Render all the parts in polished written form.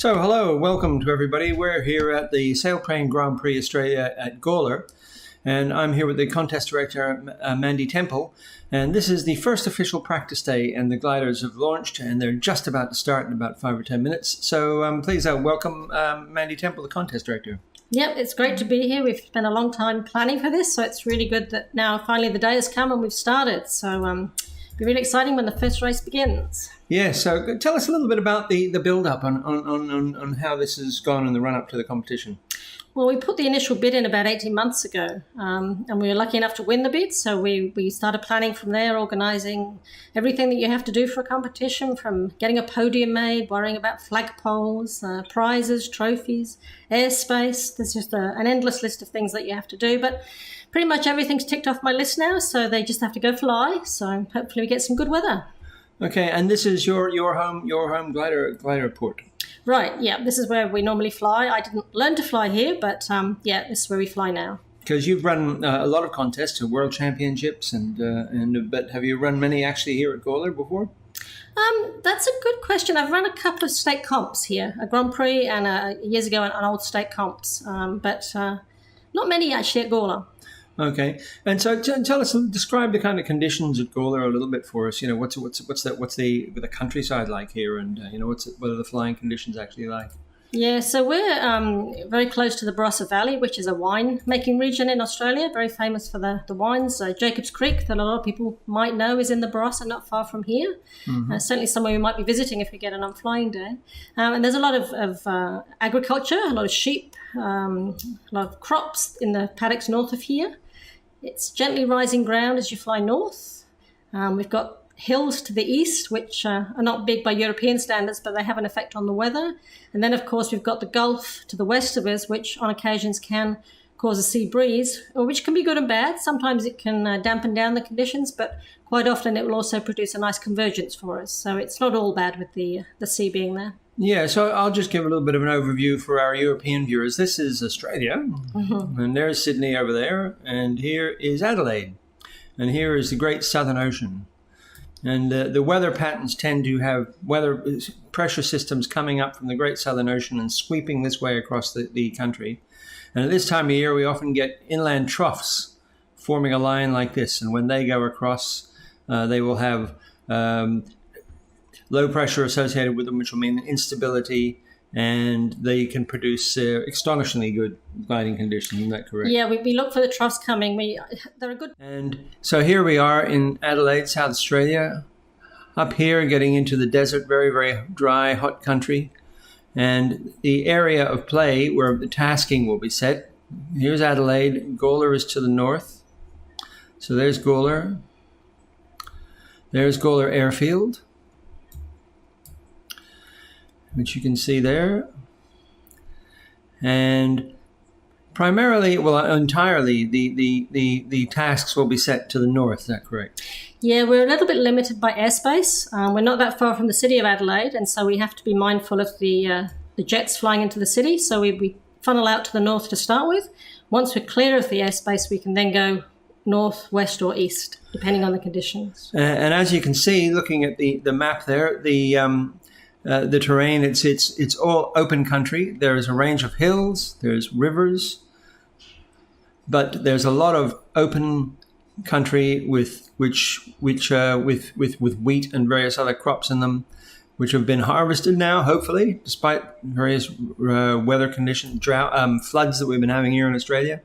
So, hello, welcome to everybody. We're here at the Sailplane Grand Prix Australia at Gawler, and I'm here with the contest director, Mandy Temple. And this is the first official practice day, and the gliders have launched, and they're just about to start in about 5 or 10 minutes. So, please welcome Mandy Temple, the contest director. Yep, it's great to be here. We've spent a long time planning for this, so it's really good that now finally the day has come and we've started. So, it'll be really exciting when the first race begins. Yeah, so tell us a little bit about the build-up on how this has gone in the run-up to the competition. Well, we put the initial bid in about 18 months ago, and we were lucky enough to win the bid. So we started planning from there, organising everything that you have to do for a competition, from getting a podium made, worrying about flagpoles, prizes, trophies, airspace. There's just an endless list of things that you have to do, but pretty much everything's ticked off my list now, so they just have to go fly. So hopefully we get some good weather. Okay, and this is your home glider port. Right, yeah, this is where we normally fly. I didn't learn to fly here, but yeah, this is where we fly now. Because you've run a lot of contests, world championships, but have you run many actually here at Gawler before? That's a good question. I've run a couple of state comps here, a Grand Prix and years ago an old state comps, but not many actually at Gawler. Okay, and so tell us, describe the kind of conditions at Gawler a little bit for us. You know, what's the countryside like here, and what are the flying conditions actually like? Yeah, so we're very close to the Barossa Valley, which is a wine-making region in Australia, very famous for the wines. Jacobs Creek, that a lot of people might know, is in the Barossa, not far from here. Mm-hmm. Certainly somewhere we might be visiting if we get an on-flying day. And there's a lot of agriculture, a lot of sheep, a lot of crops in the paddocks north of here. It's gently rising ground as you fly north. We've got hills to the east, which are not big by European standards, but they have an effect on the weather. And then, of course, we've got the Gulf to the west of us, which on occasions can cause a sea breeze, which can be good and bad. Sometimes it can dampen down the conditions, but quite often it will also produce a nice convergence for us. So it's not all bad with the sea being there. Yeah, so I'll just give a little bit of an overview for our European viewers. This is Australia, mm-hmm. And there's Sydney over there, and here is Adelaide, and here is the Great Southern Ocean. And the weather patterns tend to have weather pressure systems coming up from the Great Southern Ocean and sweeping this way across the country. And at this time of year, we often get inland troughs forming a line like this, and when they go across, they will have low pressure associated with them, which will mean instability, and they can produce astonishingly good gliding conditions. Isn't that correct? Yeah, we look for the troughs coming. They're a good. And so here we are in Adelaide, South Australia, up here getting into the desert, very, very dry, hot country. And the area of play where the tasking will be set. Here's Adelaide. Gawler is to the north. So there's Gawler. There's Gawler Airfield, which you can see there. And primarily, entirely, the tasks will be set to the north. Is that correct? Yeah, we're a little bit limited by airspace. We're not that far from the city of Adelaide, and so we have to be mindful of the jets flying into the city. So we funnel out to the north to start with. Once we're clear of the airspace, we can then go north, west, or east, depending on the conditions. And as you can see, looking at the map there, the terrain, it's all open country. There is a range of hills, there's rivers, but there's a lot of open country with wheat and various other crops in them, which have been harvested now, hopefully, despite various weather conditions, drought, floods that we've been having here in Australia.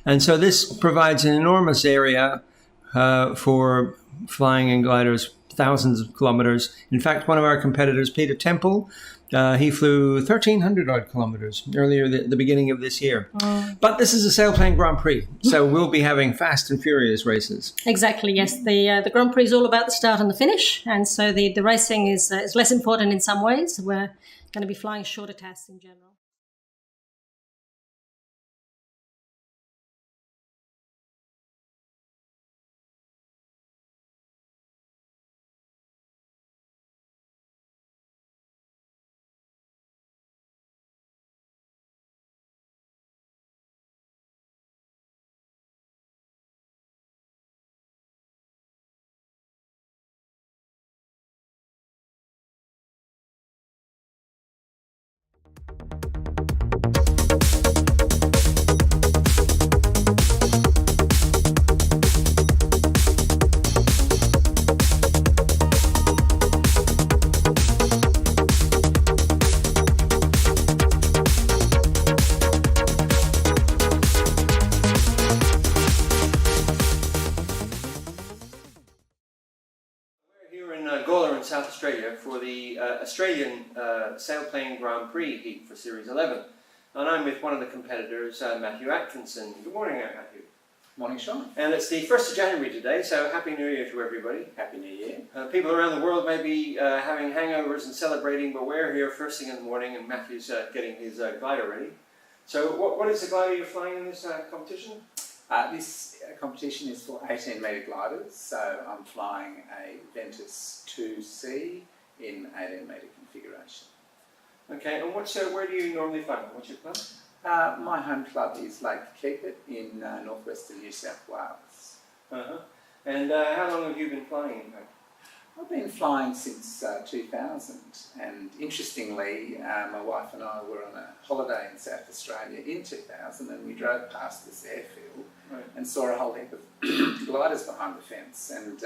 And so this provides an enormous area for flying and gliders, thousands of kilometers. In fact, one of our competitors, Peter Temple, he flew 1,300 odd kilometers earlier the beginning of this year. But this is a sailplane Grand Prix, so we'll be having fast and furious races. Exactly, yes. The Grand Prix is all about the start and the finish, and so the racing is less important in some ways. We're going to be flying shorter tasks in general. Gawler in South Australia for the Australian Sailplane Grand Prix heat for Series 11. And I'm with one of the competitors, Matthew Atkinson. Good morning, Matthew. Morning, Sean. And it's the 1st of January today, so Happy New Year to everybody. Happy New Year. People around the world may be having hangovers and celebrating, but we're here first thing in the morning and Matthew's getting his glider ready. So what is the glider you're flying in this competition? This competition is for 18-metre gliders, so I'm flying a Ventus 2C in 18-metre configuration. Okay, and where do you normally fly? What's your club? My home club is Lake Keepit in northwestern New South Wales. Uh-huh. And how long have you been flying in fact? I've been flying since 2000, and interestingly, my wife and I were on a holiday in South Australia in 2000, and we drove past this airfield and saw a whole heap of gliders behind the fence, and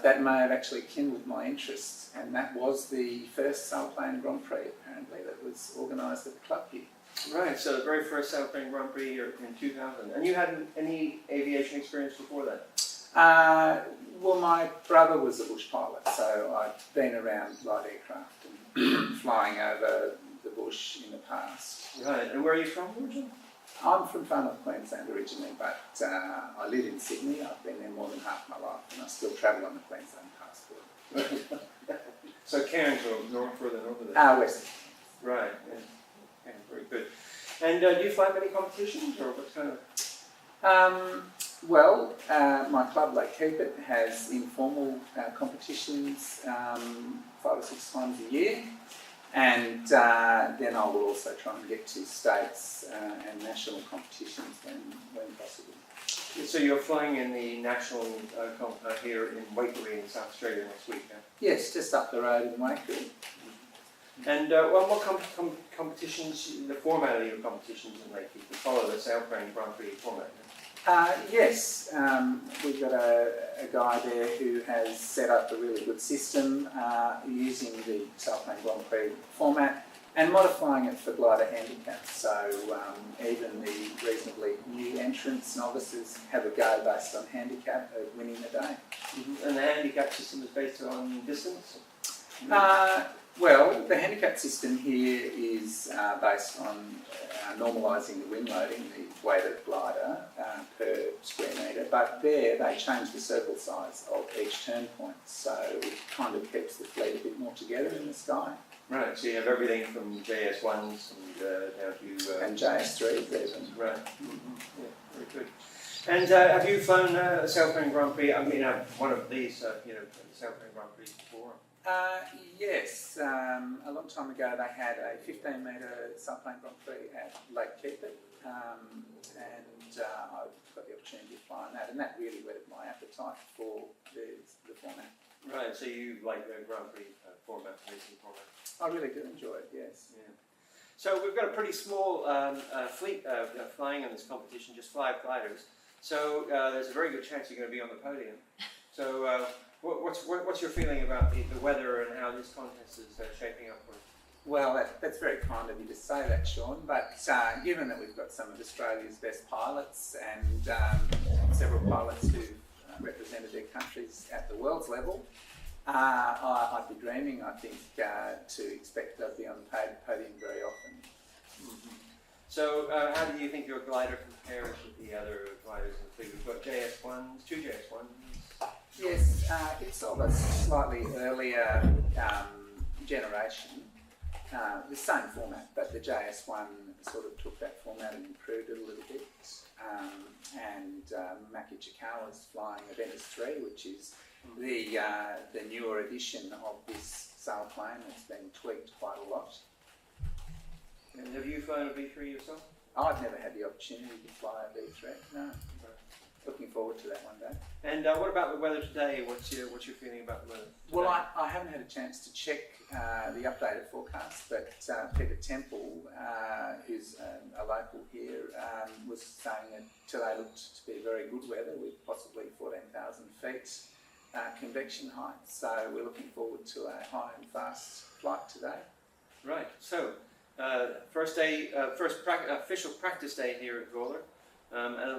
that may have actually kindled my interest, and that was the first Sailplane Grand Prix, apparently, that was organised at the club here. Right, so the very first Sailplane Grand Prix here in 2000. And you hadn't any aviation experience before that? Well, my brother was a bush pilot, so I've been around light aircraft and flying over the bush in the past. Right, and where are you from originally? I'm from Far North Queensland originally, but I live in Sydney. I've been there more than half my life, and I still travel on the Queensland passport. So Cairns or further north of that? West. Right, yeah. Okay, very good. And do you fly many competitions, or what kind of? Well, my club, Lake Keepit, has informal competitions 5 or 6 times a year, and then I will also try and get to states and national competitions when possible. So you're flying in the national here in Waikerie in South Australia next week, huh? Yes, just up the road in Waikerie. And what competitions, the format of your competitions in Lake Keepit, follow the Sailplane Grand Prix format? Yes, we've got a guy there who has set up a really good system using the Sailplane Grand Prix format and modifying it for glider handicaps. So even the reasonably new entrants, novices, have a go based on handicap of winning the day. Mm-hmm. And the handicap system is based on distance? Well, the handicap system here is based on normalising the wing loading, the weight of glider per square metre, but there they change the circle size of each turn point, so it kind of keeps the fleet a bit more together in the sky. Right, so you have everything from JS1s and down to... and JS3s even. Right, yeah, very good. And have you flown a Sailplane Grand Prix, one of these, Sailplane Grand Prix before? Yes, a long time ago they had a 15-metre Sailplane Grand Prix at Lake Keepit, and I got the opportunity to fly on that, and that really whetted my appetite for the format. Right, so you like the Grand Prix format, racing format? I really do enjoy it, yes. Yeah. So we've got a pretty small fleet flying in this competition, just 5 gliders, so there's a very good chance you're going to be on the podium. So what's your feeling about the weather and how this contest is shaping up for you? Well, that's very kind of you to say that, Sean, but given that we've got some of Australia's best pilots and several pilots who've represented their countries at the world's level, I'd be dreaming, I think, to expect they'll be on the podium very often. Mm-hmm. So how do you think your glider compares with the other gliders in the fleet? We've got JS1s, 2 JS1s. Yes, it's of a slightly earlier generation, the same format, but the JS1 sort of took that format and improved it a little bit. And Maki Chikawa's flying a Ventus 3, which is the newer edition of this sailplane. It's been tweaked quite a lot. And have you flown a V3 yourself? I've never had the opportunity to fly a V3, no. Looking forward to that one day. And what about the weather today? What's your feeling about the weather today? Well, I haven't had a chance to check the updated forecast, but Peter Temple, who's a local here, was saying that today looked to be very good weather with possibly 14,000 feet convection height. So we're looking forward to a high and fast flight today. Right. So first official practice day here at Gawler. And